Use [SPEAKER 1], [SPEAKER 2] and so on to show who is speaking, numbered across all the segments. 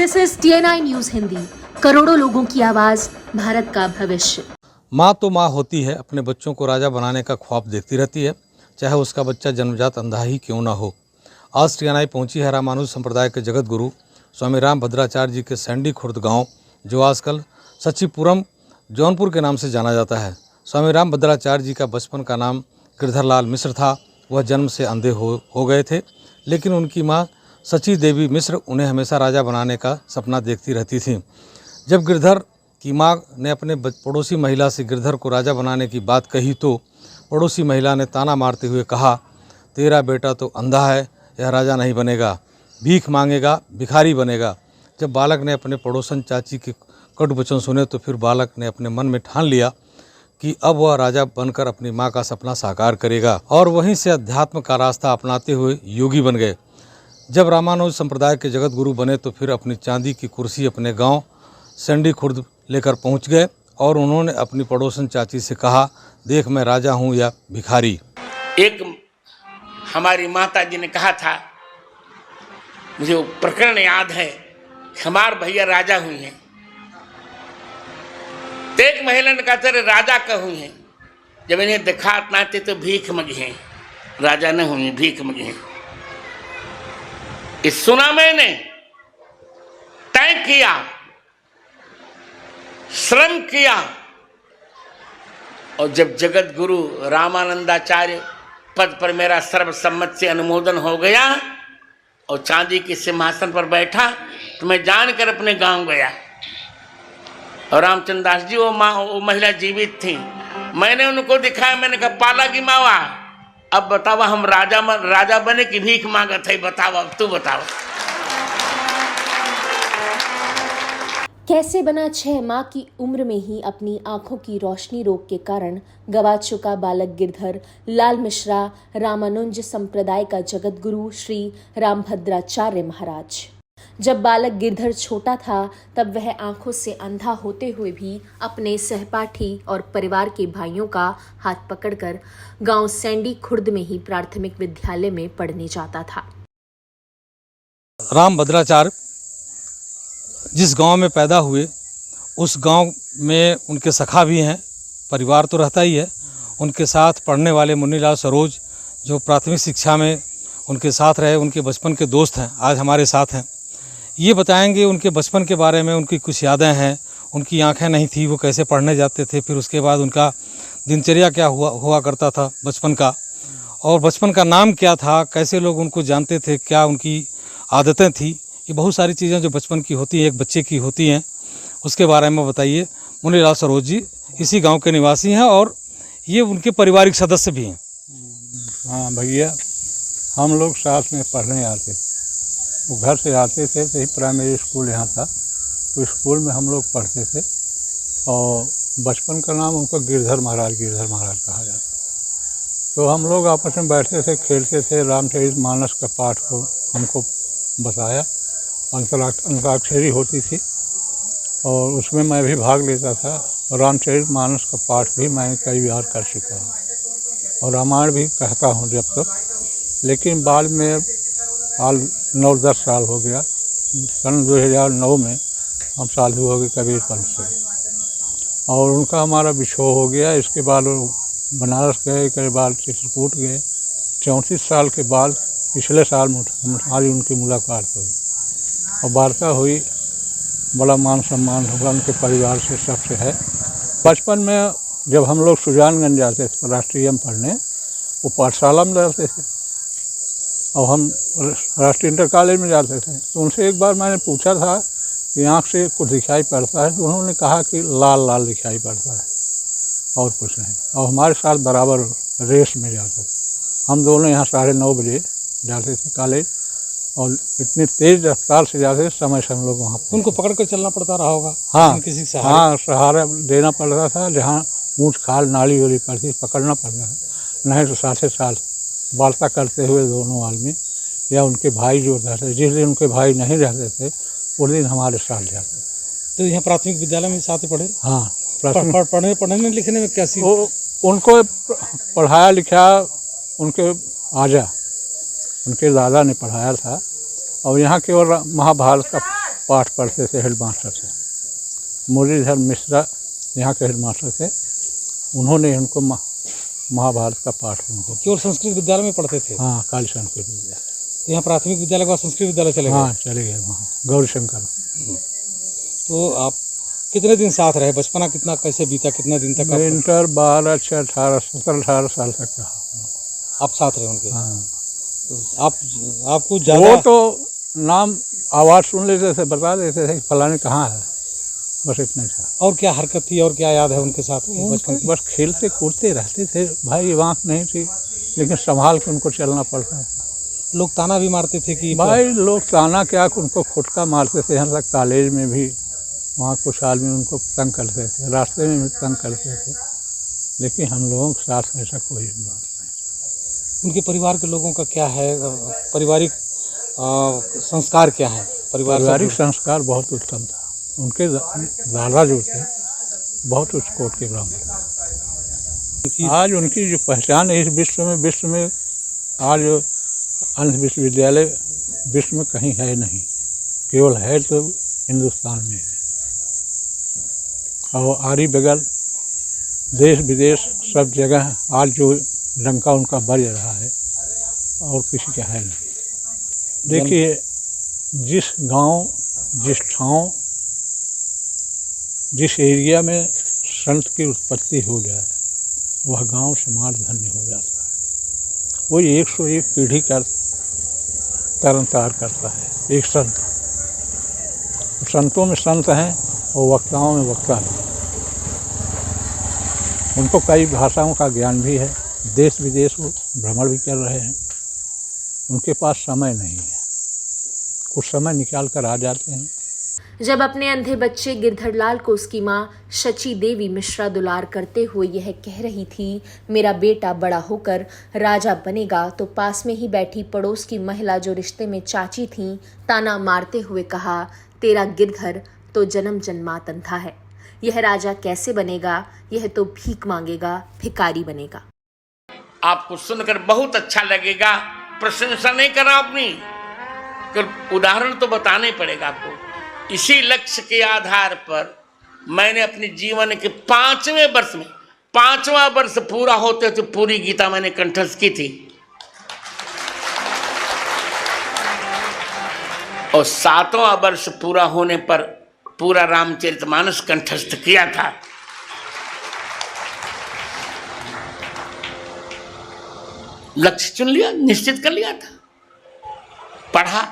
[SPEAKER 1] This is TNI news Hindi, करोड़ों लोगों की आवाज, भारत का भविष्य।
[SPEAKER 2] माँ तो माँ होती है, अपने बच्चों को राजा बनाने का ख्वाब देखती रहती है, चाहे उसका बच्चा जन्मजात अंधा ही क्यों ना हो। आज TNI पहुंची है रामानुज संप्रदाय के जगत गुरु स्वामी राम भद्राचार्य जी के सैंडी खुर्द गांव, जो आजकल सच्चीपुरम जौनपुर के नाम से जाना जाता है। स्वामी राम भद्राचार्य जी का बचपन का नाम गिरधर लाल मिश्र था। वह जन्म से अंधे हो गए थे, लेकिन उनकी माँ सची देवी मिश्र उन्हें हमेशा राजा बनाने का सपना देखती रहती थी। जब गिरधर की माँ ने अपने पड़ोसी महिला से गिरधर को राजा बनाने की बात कही तो पड़ोसी महिला ने ताना मारते हुए कहा, तेरा बेटा तो अंधा है, यह राजा नहीं बनेगा, भीख मांगेगा, भिखारी बनेगा। जब बालक ने अपने पड़ोसन चाची के कटु वचन सुने तो फिर बालक ने अपने मन में ठान लिया कि अब वह राजा बनकर अपनी माँ का सपना साकार करेगा, और वहीं से अध्यात्म का रास्ता अपनाते हुए योगी बन गए। जब रामानुज संप्रदाय के जगत गुरु बने तो फिर अपनी चांदी की कुर्सी अपने गांव सैंडी खुर्द लेकर पहुंच गए और उन्होंने अपनी पड़ोसन चाची से कहा, देख मैं राजा हूं या भिखारी।
[SPEAKER 3] एक हमारी माता जी ने कहा था, मुझे वो प्रकरण याद है, हमार भैया राजा हुई हैं। तो एक महिला ने कहा, तेरे राजा का हुई हैं। जब इन्हें देखा नाते तो भीख मगी हैं, राजा न हुई, भीख मगी हैं। इस सुना मैंने, तय किया, श्रम किया, और जब जगत गुरु रामानंदाचार्य पद पर मेरा सर्वसम्मत से अनुमोदन हो गया और चांदी के सिंहासन पर बैठा तो मैं जानकर अपने गांव गया। और रामचंद्र दास जी वो महिला जीवित थी। मैंने उनको दिखाया, मैंने कहा, पाला की मावा, अब बताओ हम राजा बने कि भीख मांगत है, बताओ, अब तू बताओ।
[SPEAKER 1] कैसे बना 6 माह की उम्र में ही अपनी आंखों की रोशनी रोग के कारण गवा चुका बालक गिरधर लाल मिश्रा रामानुज संप्रदाय का जगत गुरु श्री रामभद्राचार्य महाराज। जब बालक गिरधर छोटा था तब वह आंखों से अंधा होते हुए भी अपने सहपाठी और परिवार के भाइयों का हाथ पकड़कर गांव सैंडी खुर्द में ही प्राथमिक विद्यालय में पढ़ने जाता था।
[SPEAKER 2] राम भद्राचार्य जिस गांव में पैदा हुए उस गांव में उनके सखा भी हैं, परिवार तो रहता ही है। उनके साथ पढ़ने वाले मुन्नीलाल सरोज जो प्राथमिक शिक्षा में उनके साथ रहे, उनके बचपन के दोस्त हैं, आज हमारे साथ हैं। ये बताएंगे उनके बचपन के बारे में, उनकी कुछ यादें हैं। उनकी आंखें नहीं थी, वो कैसे पढ़ने जाते थे, फिर उसके बाद उनका दिनचर्या क्या हुआ करता था बचपन का, और बचपन का नाम क्या था, कैसे लोग उनको जानते थे, क्या उनकी आदतें थी। ये बहुत सारी चीज़ें जो बचपन की होती हैं, एक बच्चे की होती हैं, उसके बारे में बताइए। मुन्नीलाल सरोज जी इसी गांव के निवासी हैं और ये उनके पारिवारिक सदस्य भी हैं।
[SPEAKER 4] हाँ भैया, हम लोग साथ में पढ़ने आते थे। वो घर से आते थे तो ही प्राइमरी स्कूल यहाँ था, तो स्कूल में हम लोग पढ़ते थे। और बचपन का नाम उनको गिरधर महाराज कहा जाता। तो हम लोग आपस में बैठते थे, खेलते थे। रामचरित मानस का पाठ को हमको बताया, अंतराक्षरी होती थी और उसमें मैं भी भाग लेता था। रामचरित मानस का पाठ भी मैं कई बार कर चुका हूँ और रामायण भी कहता हूँ जब तक। लेकिन बाद में हाल 9-10 साल हो गया, सन 2009 में हम साधु हो गए कबीरपंथ से, और उनका हमारा विछोह हो गया। इसके बाद वो बनारस गए, कई बार चित्रकूट गए। 34 साल के बाद पिछले साल हमारी उनकी मुलाकात हुई और वार्ता हुई। बड़ा मान सम्मान हुआ उनके परिवार से, सबसे है। बचपन में जब हम लोग सुजानगंज जाते थे राष्ट्रीय में पढ़ने, वो पाठशाला में रहते थे और हम राष्ट्रीय इंटर कॉलेज में जाते थे। तो उनसे एक बार मैंने पूछा था कि आँख से कुछ दिखाई पड़ता है, तो उन्होंने कहा कि लाल लाल दिखाई पड़ता है और कुछ नहीं। और हमारे साथ बराबर रेस में जाते थे। हम दोनों यहाँ 9:30 बजे जाते थे कॉलेज और इतनी तेज़ रफ्तार से जाते थे, समय से हम लोग वहाँ
[SPEAKER 2] उनको पकड़ कर चलना पड़ता रहा होगा।
[SPEAKER 4] हाँ,
[SPEAKER 2] किसी सहारे?
[SPEAKER 4] हाँ, सहारा देना पड़ता था। जहाँ ऊँच खाल नाली वाली पड़ती पकड़ना पड़ता था, नहीं तो साथ साथ वार्ता करते हुए दोनों आदमी, या उनके भाई जो रहते, जिस दिन उनके भाई नहीं रहते थे उस दिन हमारे साथ जाते।
[SPEAKER 2] तो यहाँ प्राथमिक विद्यालय में साथ पढ़े?
[SPEAKER 4] हाँ,
[SPEAKER 2] पढ़ने लिखने में कैसी?
[SPEAKER 4] उनको पढ़ाया लिखा उनके आजा, उनके दादा ने पढ़ाया था। और यहाँ केवल महाभारत का पाठ पढ़ते थे हेडमास्टर से। मुरलीधर मिश्रा यहाँ के हेडमास्टर थे, उन्होंने उनको महाभारत का पाठ उनको।
[SPEAKER 2] केवल संस्कृत विद्यालय में पढ़ते थे?
[SPEAKER 4] हाँ, काली संस्कृत विद्यालय।
[SPEAKER 2] तो यहाँ प्राथमिक विद्यालय के बाद संस्कृत विद्यालय चले गए?
[SPEAKER 4] हाँ, चले गए वहाँ गौरीशंकर।
[SPEAKER 2] तो आप कितने दिन साथ रहे? बचपना कितना कैसे बीता, कितना दिन तक
[SPEAKER 4] इंटर 12 6 18 17 18 साल तक रहा
[SPEAKER 2] आप साथ रहे उनके?
[SPEAKER 4] हाँ।
[SPEAKER 2] तो आपको ज़्यादा
[SPEAKER 4] वो तो नाम आवाज़ सुन लेते थे, बता देते थे कि फलाने कहाँ है, बस इतना था।
[SPEAKER 2] और क्या हरकत थी और क्या याद है उनके साथ की बचपन की?
[SPEAKER 4] बस खेलते कूदते रहते थे भाई, आँख नहीं थी लेकिन संभाल के उनको चलना पड़ता है।
[SPEAKER 2] लोग ताना भी मारते थे कि
[SPEAKER 4] भाई लोग ताना क्या, उनको खुटका मारते थे। यहाँ तक कॉलेज में भी वहाँ कुछ आदमी उनको तंग करते थे, रास्ते में भी तंग करते थे, लेकिन हम लोगों के साथ ऐसा कोई बात नहीं।
[SPEAKER 2] उनके परिवार के लोगों का क्या है, पारिवारिक संस्कार क्या है?
[SPEAKER 4] पारिवारिक संस्कार बहुत उत्तम था। उनके दादा जो थे बहुत उच्च कोटि के ब्राह्मण थे। आज उनकी जो पहचान है इस विश्व में आज अंध विश्वविद्यालय विश्व में कहीं है नहीं, केवल है तो हिंदुस्तान में है। और आरी बगल देश विदेश सब जगह आज जो डंका उनका बज रहा है और किसी का है नहीं। देखिए, जिस गांव, जिस ठाव, जिस एरिया में संत की उत्पत्ति हो जाए वह गांव समाज धन्य हो जाता है। वो 101 पीढ़ी का तरण तार करता है एक संत। संतों में संत हैं और वक्ताओं में वक्ता हैं। उनको कई भाषाओं का ज्ञान भी है, देश विदेश वो भ्रमण भी कर रहे हैं। उनके पास समय नहीं है, कुछ समय निकाल कर आ जाते हैं।
[SPEAKER 1] जब अपने अंधे बच्चे गिरधरलाल को उसकी माँ शची देवी मिश्रा दुलार करते हुए यह कह रही थी, मेरा बेटा बड़ा होकर राजा बनेगा, तो पास में ही बैठी पड़ोस की महिला जो रिश्ते में चाची थीं, ताना मारते हुए कहा, तेरा गिरधर तो जन्म जन्मात अंधा है, यह राजा कैसे बनेगा, यह तो भीख मांगेगा, भिखारी बनेगा।
[SPEAKER 3] आपको सुनकर बहुत अच्छा लगेगा, प्रशंसा नहीं करा अपनी, उदाहरण तो बताने पड़ेगा आपको। इसी लक्ष्य के आधार पर मैंने अपने जीवन के 5वें वर्ष में, 5वां वर्ष पूरा होते तो पूरी गीता मैंने कंठस्थ की थी, और 7वां वर्ष पूरा होने पर पूरा रामचरितमानस कंठस्थ किया था। लक्ष्य चुन लिया, निश्चित कर लिया था, पढ़ा।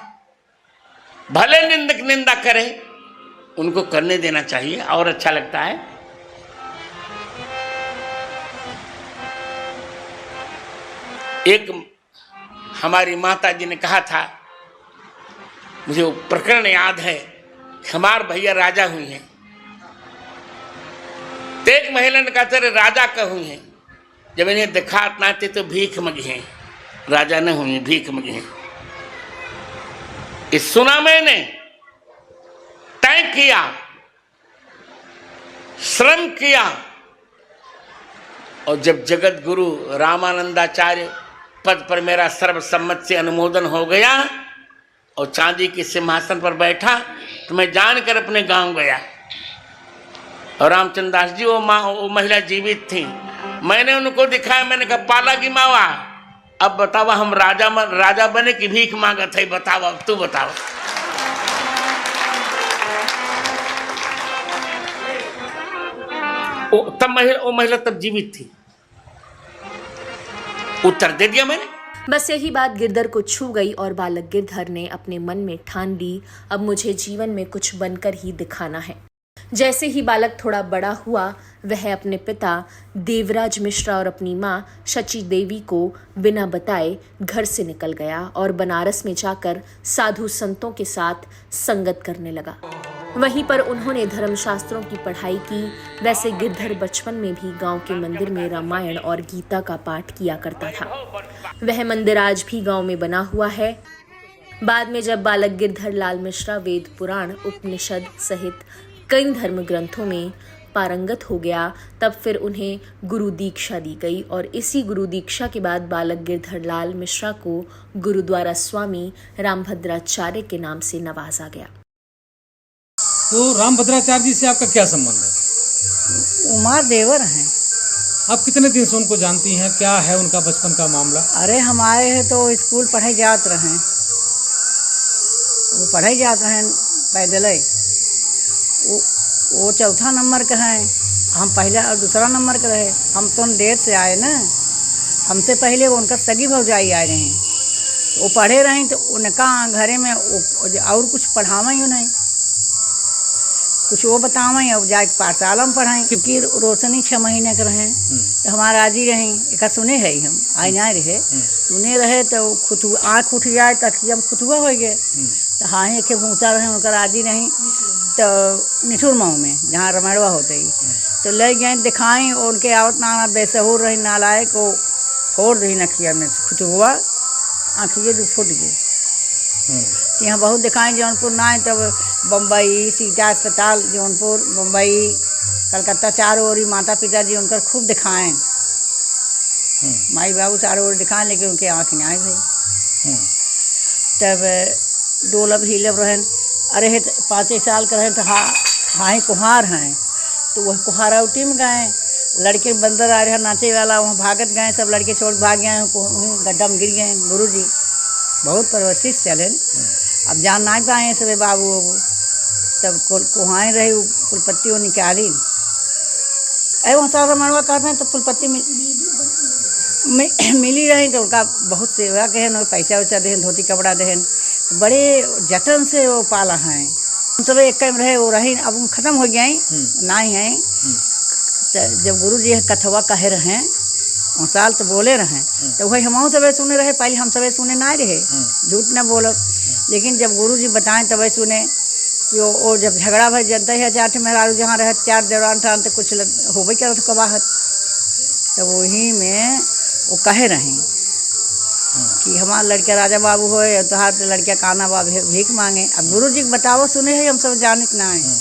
[SPEAKER 3] भले निंदक निंदा करे, उनको करने देना चाहिए और अच्छा लगता है। एक हमारी माता जी ने कहा था, मुझे वो प्रकरण याद है, हमारे भैया राजा हुई हैं, तो एक महिला ने कहा, तेरे राजा का हुई हैं, जब इन्हें दिखा नाते तो भीख मगी हैं, राजा न हुई, भीख मगी हैं। इस सुना मैंने, तय किया, श्रम किया, और जब जगत गुरु रामानंदाचार्य पद पर मेरा सर्वसम्मत से अनुमोदन हो गया और चांदी के सिंहासन पर बैठा, तो मैं जानकर अपने गांव गया। और रामचंद्र दास जी वो महिला जीवित थी, मैंने उनको दिखाया, मैंने कहा, पाला की मावा, अब बताओ हम राजा बने कि भीख मांगत है, बताओ, अब तू बताओ। वो महिला तब जीवित थी, उत्तर दे दिया मैंने।
[SPEAKER 1] बस यही बात गिरधर को छू गई और बालक गिरधर ने अपने मन में ठान ली, अब मुझे जीवन में कुछ बनकर ही दिखाना है। जैसे ही बालक थोड़ा बड़ा हुआ, वह अपने पिता देवराज मिश्रा और अपनी माँ शची देवी को बिना बताए घर से निकल गया और बनारस में जाकर साधु संतों के साथ संगत करने लगा। वहीं पर उन्होंने धर्मशास्त्रों की पढ़ाई की। वैसे गिरधर बचपन में भी गांव के मंदिर में रामायण और गीता का पाठ किया करता था। वह मंदिर आज भी गांव में बना हुआ है। बाद में जब बालक गिरधरलाल मिश्रा वेद पुराण उपनिषद सहित कई धर्म ग्रंथों में पारंगत हो गया, तब फिर उन्हें गुरु दीक्षा दी गई और इसी गुरु दीक्षा के बाद बालक गिरधरलाल मिश्रा को गुरुद्वारा स्वामी रामभद्राचार्य के नाम से नवाजा गया।
[SPEAKER 2] तो रामभद्राचार्य जी से आपका क्या संबंध है?
[SPEAKER 5] उमार देवर हैं।
[SPEAKER 2] आप कितने दिन से उनको जानती हैं? क्या है उनका बचपन का मामला?
[SPEAKER 5] अरे हम आए हैं तो स्कूल पढ़ाई जात रहें, वो पढ़ाई जात रहें पैदल। वो चौथा नंबर का है, हम पहला और दूसरा नंबर का रहे। हम तो देर से आए ना, हमसे पहले उनका सगी भौजाई आए रहे। वो पढ़े रहे तो उनका घरे में और कुछ पढ़ावें ही नहीं, कुछ वो बतावें और जाके पाठशाला में पढ़ाएं। क्योंकि रोशनी 6 महीने के रहे तो हमारा आज ही रहीं एक सुने है हम आए ना रहे, सुने रहे तो खुतु आँख उठ जाए तो अखिया में खुतुआ हो गए। तो हाँ ही एक भूसा रहे उनका आज ही रहीं तो निठुर मऊ में जहाँ रमड़वा होते ही तो ले गए दिखाएं। और उनके आवत नाना बेसहूर रही नालायक को फोड़ रही नखिया में खुतुआ, आँखिए जो फूट गई। यहाँ बहुत दिखाएं जौनपुर ना है तब बम्बई सीता अस्पताल जौनपुर बम्बई कलकत्ता चारों ओर माता पिता जी उनकर खूब दिखाएं, माई बाबू चारों ओर दिखाएं, लेकिन उनके आँख नहीं आई भाई। तब डोलब हिलब रहन। अरे 5 साल का रहें तो हाँ कुहार हैं तो वह कुहारौटी में गए। लड़के बंदर आ रहे नाचे वाला, वहाँ भागत गए, सब लड़के छोड़ भाग गए, गड्ढा में गिर गए। गुरु जी बहुत परवशिश चले, अब जान ना पाए सब बाबू बाबू। तब कुहाएँ रहे फुलपत्ती वो निकाली। अरे वहाँ सारा मरवा काट रहे तो फुलपत्ती मिली रही तो उनका बहुत सेवा कहें, पैसा वैसा दें, धोती कपड़ा दें, तो बड़े जतन से वो पाला हैं। हम सब एक कैम रहे वो रही, अब ख़त्म हो गए ना ही हैं। जब गुरु जी कथवा कहे रहे साल तो बोले रहे तो वही हम सब सुने रहे। पहले हम सब सुने ना रहे, झूठ न बोलो, लेकिन जब गुरु जी बताएं तब सुने कि वो जब झगड़ा भाई जनता है 4 मेहरारू जहाँ रहे 4 दौरान था तो कुछ हो भी कर कबाहत। तब वही में वो कहे रहे कि हमारा लड़का राजा बाबू हो तोहार तो लड़का काना बाबू भीख मांगे। अब गुरु जी बताओ सुने है, हम सब जाने ना है।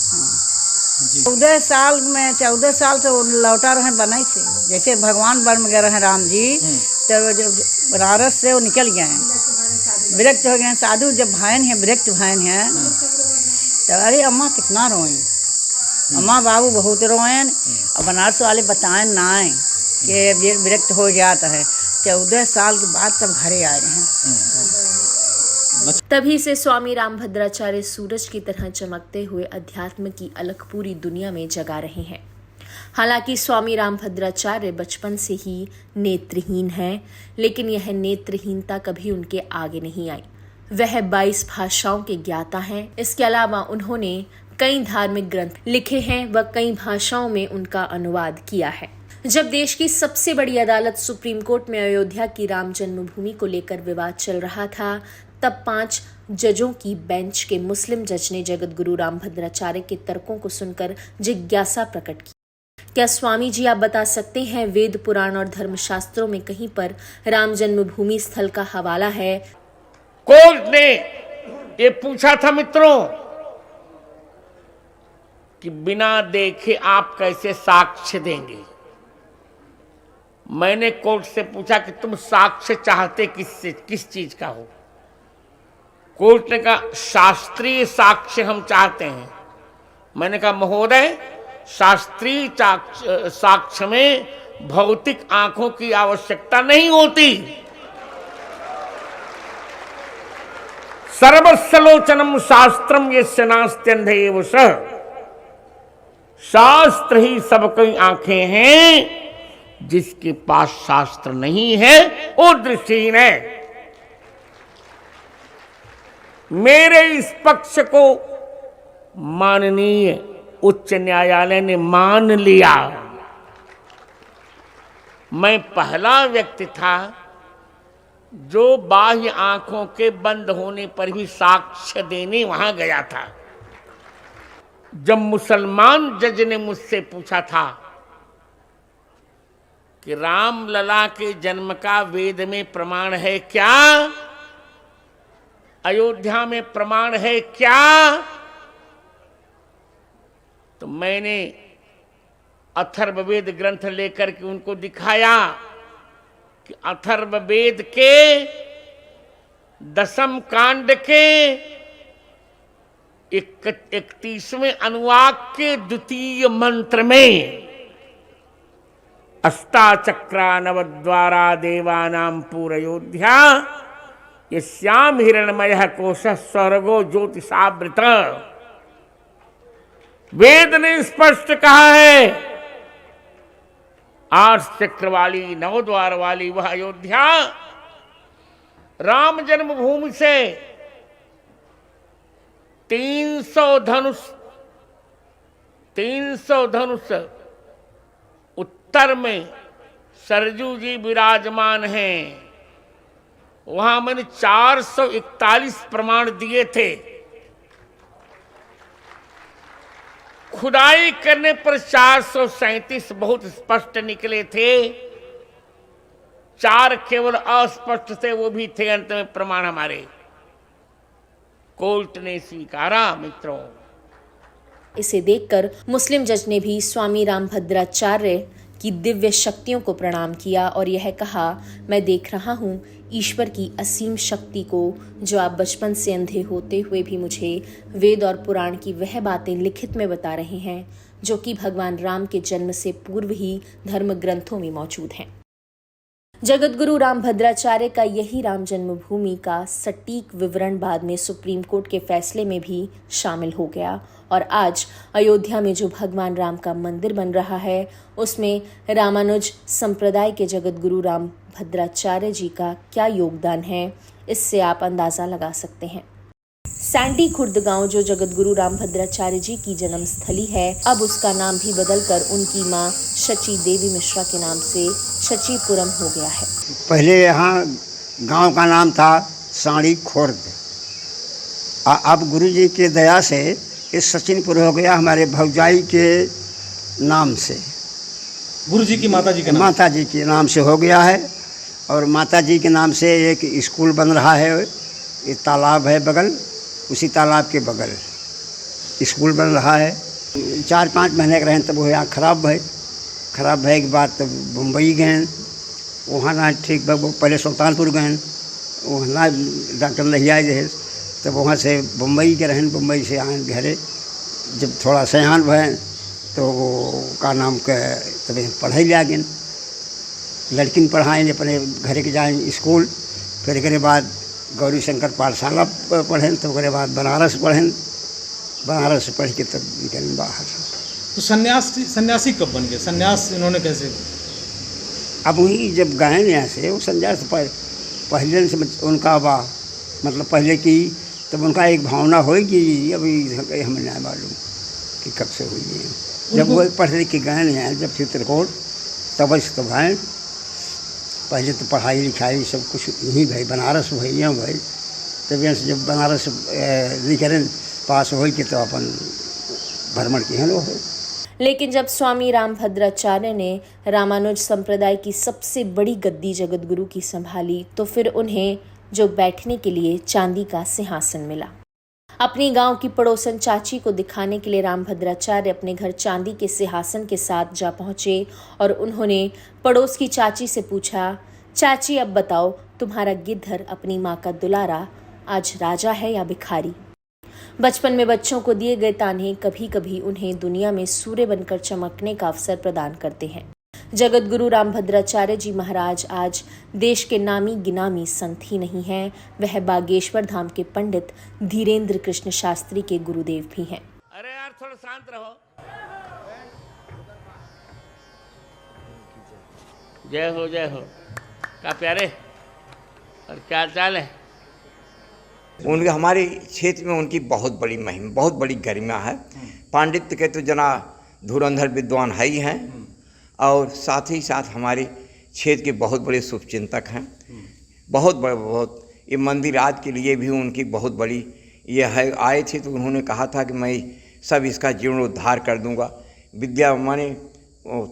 [SPEAKER 5] 14 साल में 14 साल से लौटा रहे बनाई से, जैसे भगवान बन गए रहे राम जी तो जब बनारस से वो निकल गए हैं, विरक्त हो गए। साधु जब भाइन है विरक्त भाइन है तो अरे अम्मा कितना रोएं, अम्मा बाबू बहुत रोएं। और बनारस वाले बताएं ना कि विरक्त हो जाता है। 14 साल के बाद तब घरे आए हैं।
[SPEAKER 1] तभी से स्वामी रामभद्राचार्य सूरज की तरह चमकते हुए अध्यात्म की अलख पूरी दुनिया में जगा रहे हैं। हालांकि स्वामी रामभद्राचार्य बचपन से ही नेत्रहीन हैं, लेकिन यह नेत्रहीनता कभी उनके आगे नहीं आई। वह 22 भाषाओं के ज्ञाता हैं। इसके अलावा उन्होंने कई धार्मिक ग्रंथ लिखे हैं व कई भाषाओं में उनका अनुवाद किया है। जब देश की सबसे बड़ी अदालत सुप्रीम कोर्ट में अयोध्या की राम जन्मभूमि को लेकर विवाद चल रहा था, तब 5 जजों की बेंच के मुस्लिम जज ने जगत गुरु रामभद्राचार्य के तर्कों को सुनकर जिज्ञासा प्रकट की। क्या स्वामी जी आप बता सकते हैं वेद पुराण और धर्मशास्त्रों में कहीं पर राम जन्मभूमि स्थल का हवाला है?
[SPEAKER 3] कोर्ट ने ये पूछा था मित्रों कि बिना देखे आप कैसे साक्ष्य देंगे। मैंने कोर्ट से पूछा कि तुम साक्ष्य चाहते किस चीज का हो? कोर्ट ने कहा शास्त्रीय साक्ष्य हम चाहते हैं। मैंने कहा महोदय, शास्त्रीय साक्ष्य में भौतिक आंखों की आवश्यकता नहीं होती। सर्वस्वलोचनम शास्त्रम यस्य नास्त्यन्ध एव सः। शास्त्र ही सबकी आंखें हैं, जिसके पास शास्त्र नहीं है वो दृष्टिहीन है। मेरे इस पक्ष को माननीय उच्च न्यायालय ने मान लिया। मैं पहला व्यक्ति था जो बाह्य आंखों के बंद होने पर भी साक्ष्य देने वहां गया था। जब मुसलमान जज ने मुझसे पूछा था कि राम लला के जन्म का वेद में प्रमाण है क्या, अयोध्या में प्रमाण है क्या, तो मैंने अथर्ववेद ग्रंथ लेकर के उनको दिखाया कि अथर्ववेद के 10म कांड के 31वें अनुवाक के द्वितीय मंत्र में अष्टाचक्रा नवद्वारा देवानां पूरयोध्या यस्याम हिरणमयः कोशः स्वर्गो ज्योतिषावृत। वेद ने स्पष्ट कहा है 8 चक्र वाली 9 द्वार वाली वह अयोध्या राम जन्मभूमि से 300 धनुष उत्तर में सरजू जी विराजमान हैं। वहां मैंने 441 प्रमाण दिए थे। खुदाई करने पर 437 बहुत स्पष्ट निकले थे, 4 केवल अस्पष्ट थे, वो भी थे अंत में प्रमाण हमारे कोर्ट ने स्वीकारा। मित्रों,
[SPEAKER 1] इसे देखकर मुस्लिम जज ने भी स्वामी रामभद्राचार्य की दिव्य शक्तियों को प्रणाम किया और यह कहा, मैं देख रहा हूँ ईश्वर की असीम शक्ति को, जो आप बचपन से अंधे होते हुए भी मुझे वेद और पुराण की वह बातें लिखित में बता रहे हैं जो कि भगवान राम के जन्म से पूर्व ही धर्म ग्रंथों में मौजूद हैं। जगतगुरु रामभद्राचार्य का यही राम जन्मभूमि का सटीक विवरण बाद में सुप्रीम कोर्ट के फैसले में भी शामिल हो गया और आज अयोध्या में जो भगवान राम का मंदिर बन रहा है उसमें रामानुज संप्रदाय के जगतगुरु रामभद्राचार्य जी का क्या योगदान है, इससे आप अंदाजा लगा सकते हैं। सैंडी खुर्द गांव जो जगतगुरु रामभद्राचार्य जी की जन्मस्थली है, अब उसका नाम भी बदलकर उनकी मां शची देवी मिश्रा के नाम से शचीपुरम हो गया है।
[SPEAKER 6] पहले यहाँ गांव का नाम था साड़ी खुर्द, अब गुरु जी की दया से इस सचिनपुर हो गया हमारे भौजाई के नाम से,
[SPEAKER 2] गुरु जी की माता जी के नाम,
[SPEAKER 6] माता जी के नाम से हो गया है। और माता जी के नाम से एक स्कूल बन रहा है, ये तालाब है बगल, उसी तालाब के बगल स्कूल बन रहा है। 4-5 महीने के रहें तब वो यहाँ खराब भय के बाद तब मुंबई गए, वहाँ ना ठीक वो पहले सुल्तानपुर गए, वहाँ ना डॉक्टर नहीं आए रहे, तब वहाँ से मुंबई के रहें, मुंबई से आए घरे। जब थोड़ा सयान भय तो वो का नाम के तब पढ़ाई ले गए, लड़किन पढ़ाएँ अपने घरे के जाए स्कूल, फिर एक बाद गौरी शंकर पाठशाला पढ़ें, तो उसके बाद बनारस पढ़ें, बनारस पढ़ के तब निकलें बाहर।
[SPEAKER 2] तो सन्यासी कब बन गए? सन्यास इन्होंने कैसे?
[SPEAKER 6] अब वही जब गए यहाँ से वो संन्यास पहले से उनका मतलब पहले की तब उनका एक भावना होगी, अभी हमें नहीं मालूम कि कब से हुई है। जब वो पढ़ लिख के गए हैं जब चित्रकूट तब से तो भाई पहले तो पढ़ाई लिखाई सब कुछ यहीं भाई बनारस भाई यहाँ भाई, तब यहाँ से जब बनारस निकलें पास हो के तो अपन भ्रमण किए लोग।
[SPEAKER 1] लेकिन जब स्वामी रामभद्राचार्य ने रामानुज संप्रदाय की सबसे बड़ी गद्दी जगतगुरु की संभाली तो फिर उन्हें जो बैठने के लिए चांदी का सिंहासन मिला। अपनी गांव की पड़ोसन चाची को दिखाने के लिए रामभद्राचार्य अपने घर चांदी के सिंहासन के साथ जा पहुंचे और उन्होंने पड़ोस की चाची से पूछा, चाची अब बताओ तुम्हारा गिद्धर अपनी माँ का दुलारा आज राजा है या भिखारी? बचपन में बच्चों को दिए गए ताने कभी कभी उन्हें दुनिया में सूर्य बनकर चमकने का अवसर प्रदान करते हैं। जगतगुरु रामभद्राचार्य जी महाराज आज देश के नामी गिनामी संत ही नहीं हैं, वह बागेश्वर धाम के पंडित धीरेन्द्र कृष्ण शास्त्री के गुरुदेव भी हैं।
[SPEAKER 3] अरे यार थोड़ा शांत रहो। जय हो क्या प्यारे, और क्या चाल है?
[SPEAKER 7] उनके हमारे क्षेत्र में उनकी बहुत बड़ी महिमा, बहुत बड़ी गरिमा है। पांडित्य के तो जना धुरंधर विद्वान है ही हैं और साथ ही साथ हमारे क्षेत्र के बहुत बड़े शुभचिंतक हैं। बहुत ये मंदिर आज के लिए भी उनकी बहुत बड़ी ये है। आए थे तो उन्होंने कहा था कि मैं सब इसका जीर्णोद्धार कर दूंगा, विद्या माने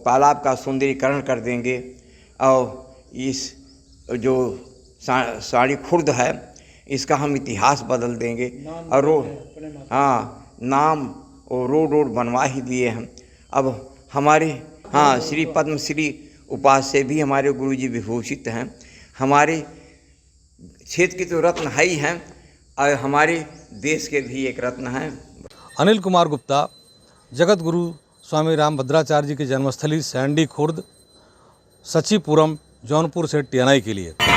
[SPEAKER 7] तालाब का सुंदरीकरण कर देंगे और इस जो साड़ी खुर्द है इसका हम इतिहास बदल देंगे और नाम और रोड बनवा ही दिए हैं। अब हमारे श्री पद्मश्री उपास्य भी हमारे गुरुजी विभूषित हैं। हमारे क्षेत्र के तो रत्न है ही हैं और हमारे देश के भी एक रत्न हैं
[SPEAKER 2] अनिल कुमार गुप्ता, जगत गुरु स्वामी रामभद्राचार्य जी की जन्मस्थली सैंडी खुर्द, सचीपुरम, जौनपुर से TNI के लिए।